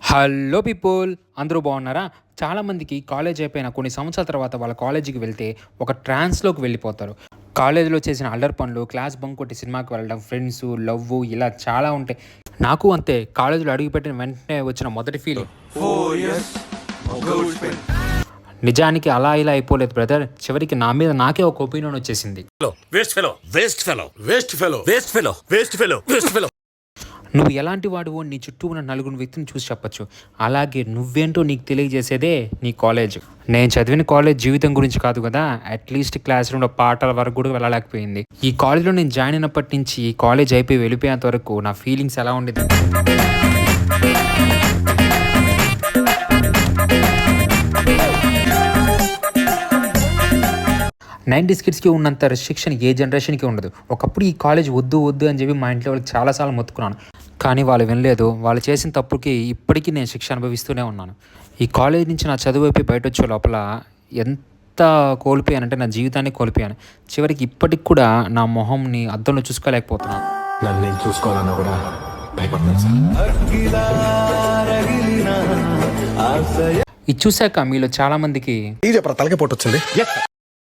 Hello people, అందరూ బాగున్నారా? చాలామందికి కాలేజ్ అయిపోయిన కొన్ని సంవత్సరాల తర్వాత వాళ్ళ కాలేజీకి వెళ్తే ఒక ట్రాన్స్లోకి వెళ్ళిపోతారు. కాలేజీలో చేసిన అల్లరి పనులు, క్లాస్ బంక్ కొట్టి సినిమాకి వెళ్ళడం, ఫ్రెండ్స్, లవ్ ఇలా చాలా ఉంటాయి. నాకు అంతే. కాలేజీలో అడుగుపెట్టిన వెంటనే వచ్చిన మొదటి ఫీలింగ్ నిజానికి అలా ఇలా అయిపోలేదు బ్రదర్. చివరికి నా మీద నాకే ఒక ఒపీనియన్ వచ్చేసింది. నువ్వు ఎలాంటి వాడివో నీ చుట్టూ ఉన్న నలుగురు వ్యక్తిని చూసి చెప్పచ్చు. అలాగే నువ్వేంటో నీకు తెలియజేసేదే నీ కాలేజ్. నేను చదివిన కాలేజ్ జీవితం గురించి కాదు కదా, అట్లీస్ట్ క్లాస్ రూమ్లో పాటల వరకు కూడా వెళ్ళలేకపోయింది. ఈ కాలేజ్లో నేను జాయిన్ అయినప్పటి నుంచి ఈ కాలేజ్ అయిపోయి వెళ్ళిపోయేంత వరకు నా ఫీలింగ్స్ ఎలా ఉండేది. 90s కిడ్స్కి ఉన్నంత రెస్ట్రిక్షన్ ఏ జనరేషన్కి ఉండదు. ఒకప్పుడు ఈ కాలేజ్ వద్దు వద్దు అని చెప్పి మా ఇంట్లో వాళ్ళకి చాలాసార్లు మొత్తుకున్నాను, కానీ వాళ్ళు వినలేదు. వాళ్ళు చేసిన తప్పుకి ఇప్పటికీ నేను శిక్ష అనుభవిస్తూనే ఉన్నాను. ఈ కాలేజ్ నుంచి నా చదువు అయిపోయి బయట వచ్చే లోపల ఎంత కోల్పోయానంటే నా జీవితాన్ని కోల్పోయాను. చివరికి ఇప్పటికి కూడా నా మొహంని అద్దంలో చూసుకోలేకపోతున్నాను. నన్ను నేను చూసుకోవాలన్నా కూడా భయపడుతున్నాను. ఇది చూశాక మీలో చాలామందికి తలకి పోటు వచ్చింది.